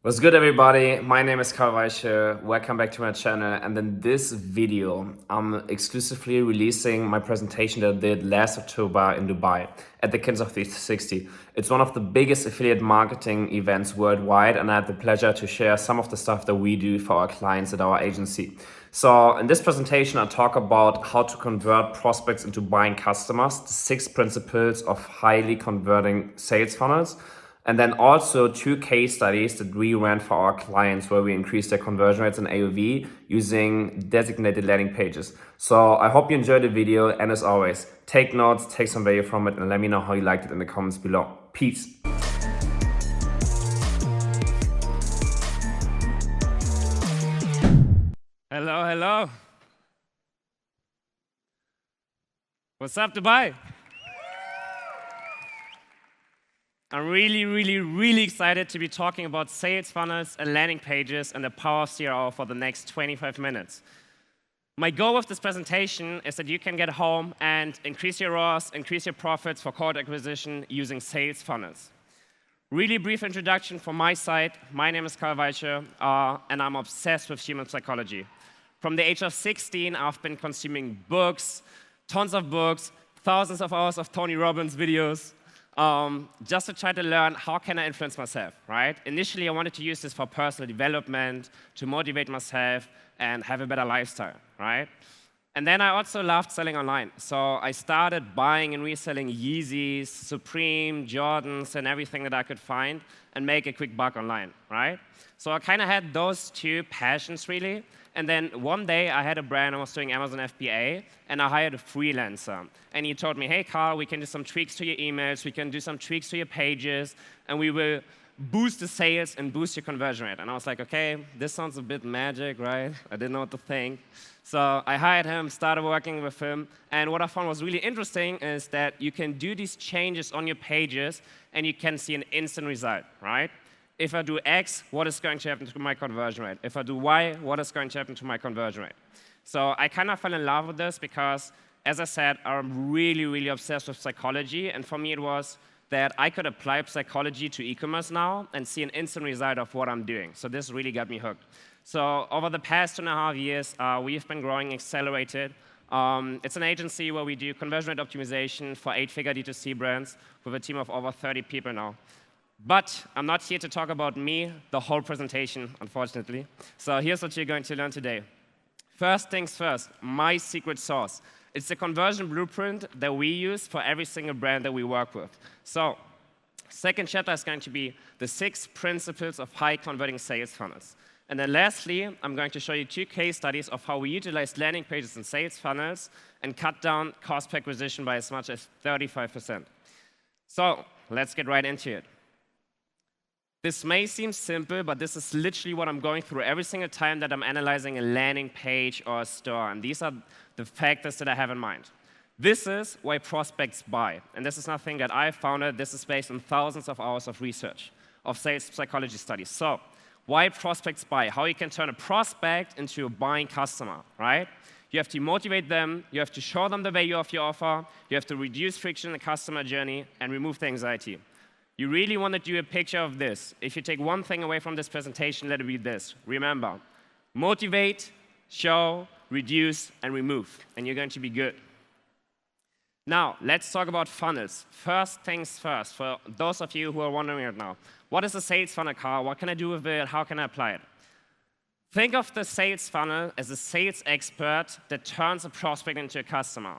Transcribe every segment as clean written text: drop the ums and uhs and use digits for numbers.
What's good, everybody? My name is Karl Weiche. Welcome back to my channel. And in this video, I'm exclusively releasing my presentation that I did last October in Dubai at the Kinza360. It's one of the biggest affiliate marketing events worldwide, and I had the pleasure to share some of the stuff that we do for our clients at our agency. So in this presentation, I talk about how to convert prospects into buying customers, the 6 principles of highly converting sales funnels. And then also 2 case studies that we ran for our clients where we increased their conversion rates and AOV using designated landing pages. So I hope you enjoyed the video, and as always, take notes, take some value from it, and let me know how you liked it in the comments below. Peace. Hello, hello. What's up, Dubai? I'm really excited to be talking about sales funnels and landing pages and the power of CRO for the next 25 minutes. My goal with this presentation is that you can get home and increase your ROAS, increase your profits for cold acquisition using sales funnels. Really brief introduction from my side. My name is Karl Weiche, and I'm obsessed with human psychology. From the age of 16, I've been consuming books, tons of books, thousands of hours of Tony Robbins videos, just to try to learn how can I influence myself, right? Initially, I wanted to use this for personal development, to motivate myself and have a better lifestyle, right? And then I also loved selling online. So I started buying and reselling Yeezys, Supreme, Jordans, and everything that I could find and make a quick buck online, right? So I kind of had those 2 passions, really. And then one day, I had a brand, I was doing Amazon FBA, and I hired a freelancer. And he told me, hey, Carl, we can do some tweaks to your emails, we can do some tweaks to your pages, and we will boost the sales and boost your conversion rate. And I was like, okay, this sounds a bit magic, right? I didn't know what to think. So I hired him, started working with him, and what I found was really interesting is that you can do these changes on your pages, and you can see an instant result, right? If I do X, what is going to happen to my conversion rate? If I do Y, what is going to happen to my conversion rate? So I kind of fell in love with this because, as I said, I'm really obsessed with psychology, and for me it was that I could apply psychology to e-commerce now and see an instant result of what I'm doing. So this really got me hooked. So over the past 2.5 years, we've been growing accelerated. It's an agency where we do conversion rate optimization for 8-figure D2C brands with a team of over 30 people now. But I'm not here to talk about me the whole presentation, unfortunately. So here's what you're going to learn today. First things first, my secret sauce. It's the conversion blueprint that we use for every single brand that we work with. So second chapter is going to be the 6 principles of high converting sales funnels. And then lastly, I'm going to show you 2 case studies of how we utilize landing pages and sales funnels and cut down cost per acquisition by as much as 35%. So let's get right into it. This may seem simple, but this is literally what I'm going through every single time that I'm analyzing a landing page or a store. And these are the factors that I have in mind. This is why prospects buy. And this is nothing that I founded. This is based on thousands of hours of research, of sales psychology studies. So why prospects buy? How you can turn a prospect into a buying customer, right? You have to motivate them. You have to show them the value of your offer. You have to reduce friction in the customer journey and remove the anxiety. You really want to do a picture of this. If you take one thing away from this presentation, let it be this. Remember, motivate, show, reduce, and remove, and you're going to be good. Now, let's talk about funnels. First things first, for those of you who are wondering right now, what is a sales funnel, Carl? What can I do with it? How can I apply it? Think of the sales funnel as a sales expert that turns a prospect into a customer.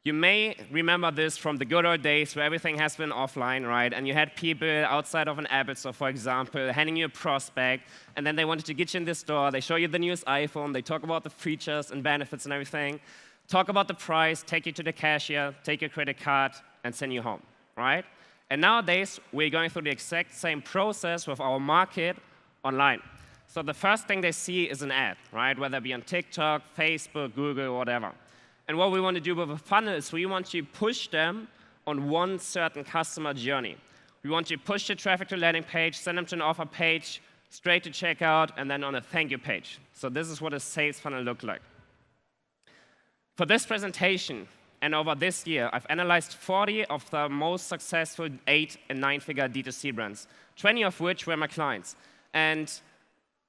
You may remember this from the good old days where everything has been offline, right? And you had people outside of an Apple store, for example, handing you a prospect, and then they wanted to get you in the store. They show you the newest iPhone. They talk about the features and benefits and everything, talk about the price, take you to the cashier, take your credit card, and send you home, right? And nowadays, we're going through the exact same process with our market online. So the first thing they see is an ad, right? Whether it be on TikTok, Facebook, Google, whatever. And what we want to do with a funnel is we want to push them on one certain customer journey. We want to push the traffic to a landing page, send them to an offer page, straight to checkout, and then on a thank you page. So this is what a sales funnel looks like. For this presentation, and over this year, I've analyzed 40 of the most successful 8- and 9-figure D2C brands, 20 of which were my clients. And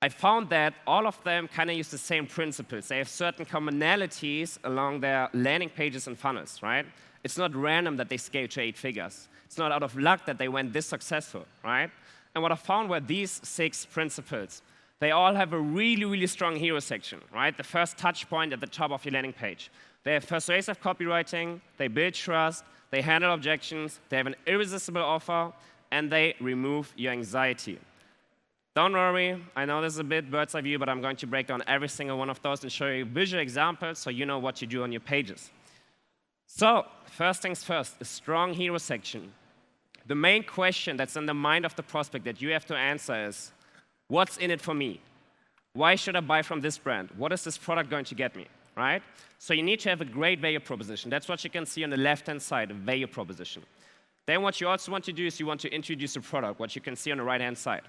I found that all of them kind of use the same principles. They have certain commonalities along their landing pages and funnels, right? It's not random that they scale to 8 figures. It's not out of luck that they went this successful, right? And what I found were these 6 principles. They all have a really, really strong hero section, right? The first touch point at the top of your landing page. They have persuasive copywriting, they build trust, they handle objections, they have an irresistible offer, and they remove your anxiety. Don't worry, I know this is a bit bird's eye view, but I'm going to break down every single one of those and show you visual examples so you know what you do on your pages. So, first things first, a strong hero section. The main question that's in the mind of the prospect that you have to answer is, what's in it for me? Why should I buy from this brand? What is this product going to get me, right? So you need to have a great value proposition. That's what you can see on the left-hand side, a value proposition. Then what you also want to do is you want to introduce a product, what you can see on the right-hand side.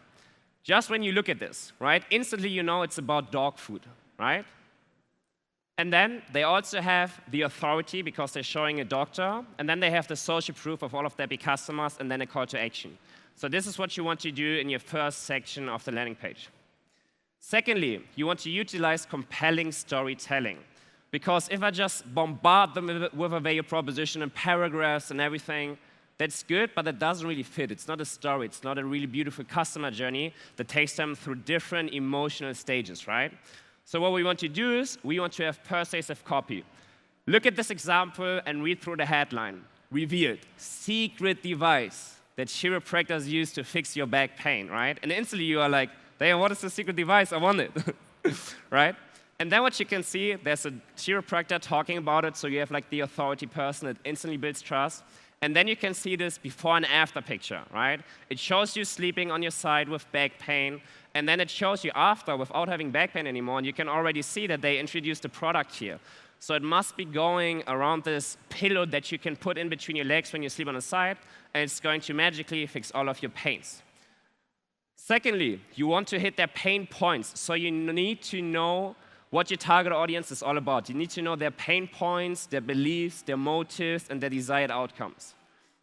Just when you look at this, right, instantly you know it's about dog food, right? And then they also have the authority because they're showing a doctor, and then they have the social proof of all of their big customers, and then a call to action. So this is what you want to do in your first section of the landing page. Secondly, you want to utilize compelling storytelling. Because if I just bombard them with a value proposition and paragraphs and everything, that's good, but that doesn't really fit. It's not a story. It's not a really beautiful customer journey that takes them through different emotional stages, right? So what we want to do is we want to have persuasive copy. Look at this example and read through the headline. Revealed, secret device that chiropractors use to fix your back pain, right? And instantly you are like, damn, what is the secret device? I want it, right? And then what you can see, there's a chiropractor talking about it, so you have like the authority person that instantly builds trust. And then you can see this before and after picture, right? It shows you sleeping on your side with back pain, and then it shows you after without having back pain anymore, and you can already see that they introduced a product here. So it must be going around this pillow that you can put in between your legs when you sleep on the side, and it's going to magically fix all of your pains. Secondly, you want to hit their pain points, so you need to know what your target audience is all about. You need to know their pain points, their beliefs, their motives, and their desired outcomes.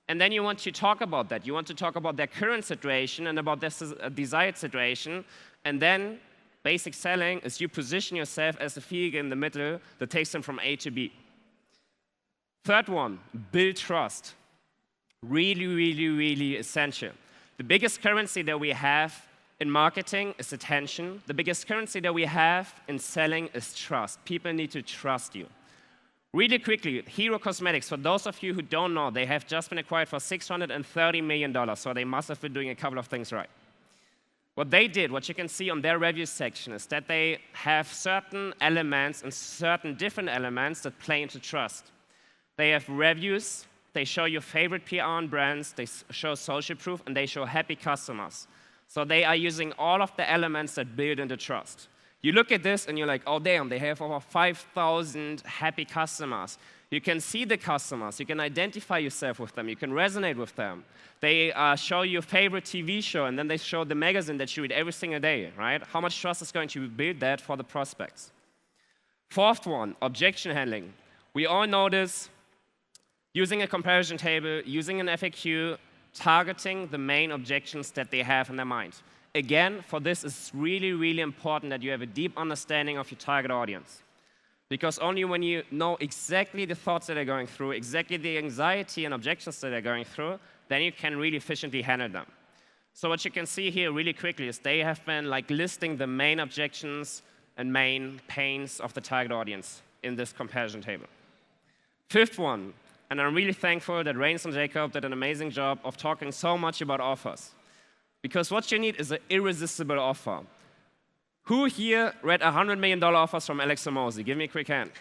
And then you want to talk about that. You want to talk about their current situation and about their desired situation. And then basic selling is you position yourself as a figure in the middle that takes them from A to B. Third one, build trust. Really, really, really essential. The biggest currency that we have in marketing is attention. The biggest currency that we have in selling is trust. People need to trust you. Really quickly, Hero Cosmetics, for those of you who don't know, they have just been acquired for $630 million, so they must have been doing a couple of things right. What they did, what you can see on their review section, is that they have certain elements and certain different elements that play into trust. They have reviews, they show your favorite PR and brands, they show social proof, and they show happy customers. So they are using all of the elements that build into trust. You look at this and you're like, oh damn, they have over 5,000 happy customers. You can see the customers, you can identify yourself with them, you can resonate with them. They show your favorite TV show, and then they show the magazine that you read every single day, right? How much trust is going to build that for the prospects? Fourth one, objection handling. We all know this. Using a comparison table, using an FAQ, targeting the main objections that they have in their mind. Again, for this, it's really, really important that you have a deep understanding of your target audience. Because only when you know exactly the thoughts that they're going through, exactly the anxiety and objections that they're going through, then you can really efficiently handle them. So what you can see here really quickly is they have been like listing the main objections and main pains of the target audience in this comparison table. Fifth one, and I'm really thankful that Rains and Jacob did an amazing job of talking so much about offers. Because what you need is an irresistible offer. Who here read $100 million offers from Alex Hormozi? Give me a quick hand.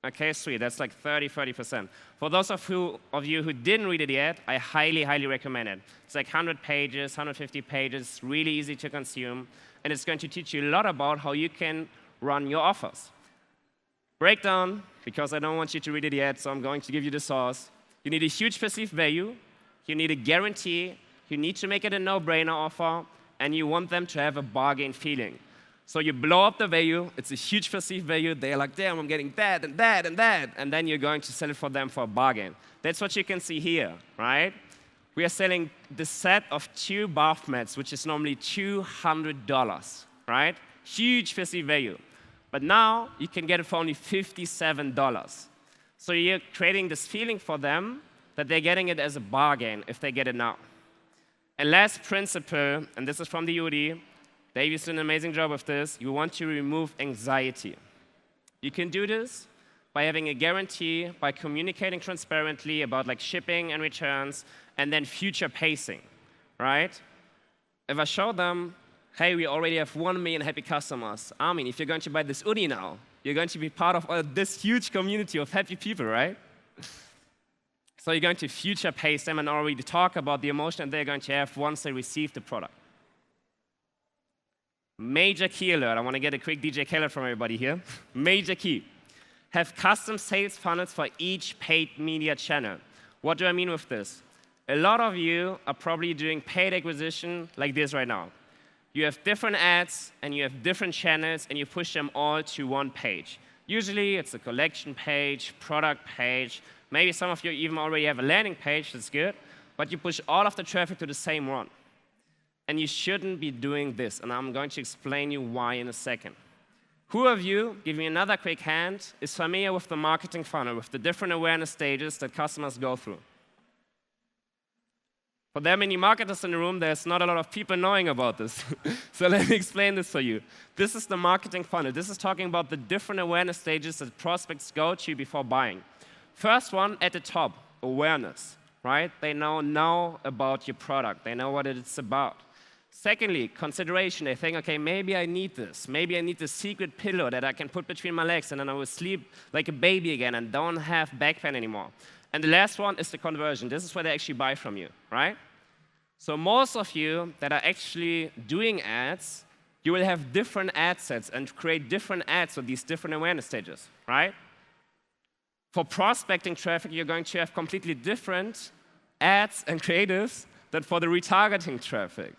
Okay, sweet. That's like 30%. For those of you who didn't read it yet, I highly, highly recommend it. It's like 100 pages, 150 pages, really easy to consume, and it's going to teach you a lot about how you can run your offers. Breakdown, because I don't want you to read it yet, so I'm going to give you the sauce. You need a huge perceived value, you need a guarantee, you need to make it a no-brainer offer, and you want them to have a bargain feeling. So you blow up the value, it's a huge perceived value, they're like, damn, I'm getting that and that and that, and then you're going to sell it for them for a bargain. That's what you can see here, right? we are selling the set of 2 bath mats, which is normally $200, right? Huge perceived value. But now you can get it for only $57. So you're creating this feeling for them that they're getting it as a bargain if they get it now. And last principle, and this is from the UD, Dave is doing an amazing job with this, you want to remove anxiety. You can do this by having a guarantee, by communicating transparently about like shipping and returns, and then future pacing, right? If I show them, hey, we already have 1 million happy customers. I mean, if you're going to buy this hoodie now, you're going to be part of this huge community of happy people, right? So you're going to future pace them and already talk about the emotion they're going to have once they receive the product. Major key alert. I want to get a quick DJ Khaled from everybody here. Major key. Have custom sales funnels for each paid media channel. What do I mean with this? A lot of you are probably doing paid acquisition like this right now. You have different ads and you have different channels and you push them all to one page. Usually it's a collection page, product page. Maybe some of you even already have a landing page, that's good. But you push all of the traffic to the same one. And you shouldn't be doing this. And I'm going to explain you why in a second. Who of you, give me another quick hand, is familiar with the marketing funnel, with the different awareness stages that customers go through? For there are many marketers in the room, there's not a lot of people knowing about this. So let me explain this for you. This is the marketing funnel. This is talking about the different awareness stages that prospects go to before buying. First one at the top, awareness, right? They know about your product. They know what it's about. Secondly, consideration. They think, okay, maybe I need this. Maybe I need this secret pillow that I can put between my legs and then I will sleep like a baby again and don't have back pain anymore. And the last one is the conversion. This is where they actually buy from you, right? So most of you that are actually doing ads, you will have different ad sets and create different ads with these different awareness stages, right? For prospecting traffic, you're going to have completely different ads and creatives than for the retargeting traffic.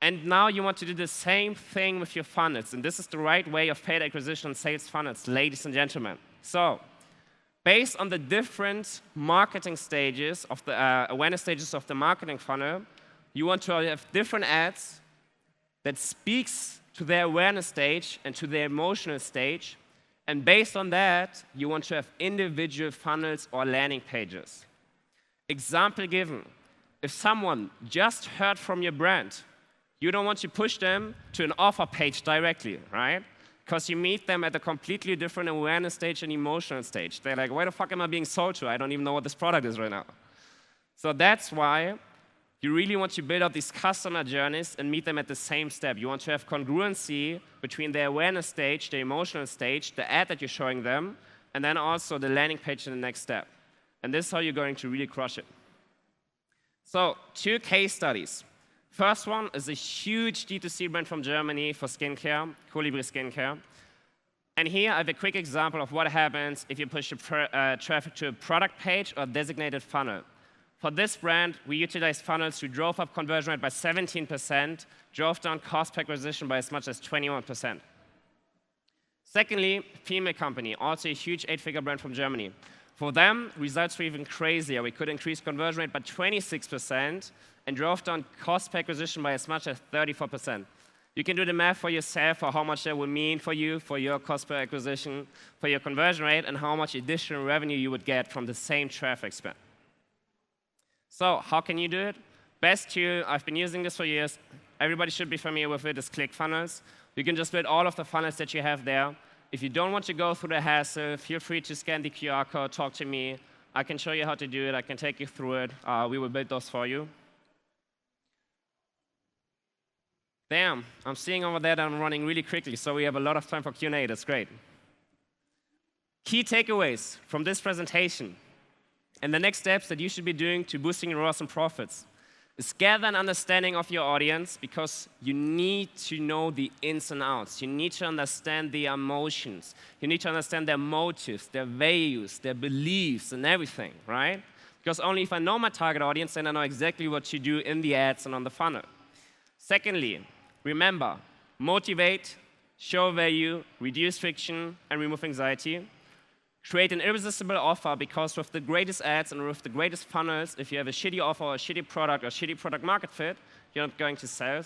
And now you want to do the same thing with your funnels. And this is the right way of paid acquisition and sales funnels, ladies and gentlemen. So based on the different marketing stages of the awareness stages of the marketing funnel, you want to have different ads that speaks to their awareness stage and to their emotional stage. And based on that, you want to have individual funnels or landing pages. Example given, if someone just heard from your brand, you don't want to push them to an offer page directly, right? Because you meet them at a completely different awareness stage and emotional stage. They're like, why the fuck am I being sold to? I don't even know what this product is right now. So that's why you really want to build up these customer journeys and meet them at the same step. You want to have congruency between the awareness stage, the emotional stage, the ad that you're showing them, and then also the landing page in the next step. And this is how you're going to really crush it. So 2 case studies. First one is a huge D2C brand from Germany for skincare, Colibri Skincare. And here I have a quick example of what happens if you push traffic to a product page or designated funnel. For this brand, we utilized funnels who drove up conversion rate by 17%, drove down cost per acquisition by as much as 21%. Secondly, female company, also a huge 8-figure brand from Germany. For them, results were even crazier. We could increase conversion rate by 26% and drove down cost per acquisition by as much as 34%. You can do the math for yourself for how much that would mean for you, for your cost per acquisition, for your conversion rate, and how much additional revenue you would get from the same traffic spend. So how can you do it? Best tool, I've been using this for years. Everybody should be familiar with it, is ClickFunnels. You can just build all of the funnels that you have there. If you don't want to go through the hassle, feel free to scan the QR code, talk to me. I can show you how to do it. I can take you through it. We will build those for you. Damn, I'm seeing over there that I'm running really quickly, so we have a lot of time for Q&A. That's great. Key takeaways from this presentation and the next steps that you should be doing to boosting your ROAS and profits is gather an understanding of your audience, because you need to know the ins and outs. You need to understand the emotions. You need to understand their motives, their values, their beliefs, and everything, right? Because only if I know my target audience, then I know exactly what to do in the ads and on the funnel. Secondly, remember, motivate, show value, reduce friction, and remove anxiety. Create an irresistible offer, because with the greatest ads and with the greatest funnels, if you have a shitty offer or a shitty product or shitty product market fit, you're not going to sell.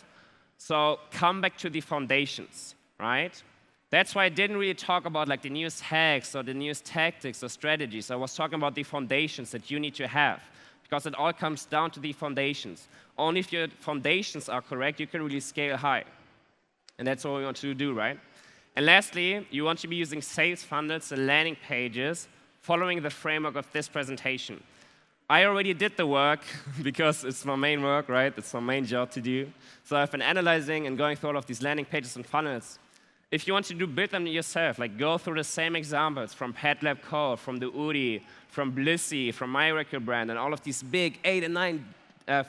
So come back to the foundations, right? That's why I didn't really talk about like the newest hacks or the newest tactics or strategies. I was talking about the foundations that you need to have, because it all comes down to the foundations. Only if your foundations are correct, you can really scale high. And that's what we want to do, right? And lastly, you want to be using sales funnels and landing pages following the framework of this presentation. I already did the work because it's my main work, right? It's my main job to do. So I've been analyzing and going through all of these landing pages and funnels. If you want to build them yourself, like go through the same examples from PetLab Co., from the Uri, from Blissy, from My Record Brand, and all of these big 8 and 9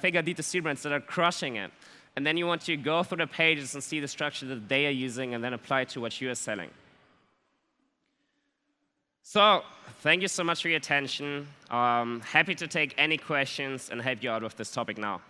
figure D2C brands that are crushing it. And then you want to go through the pages and see the structure that they are using and then apply it to what you are selling. So thank you so much for your attention. Happy to take any questions and help you out with this topic now.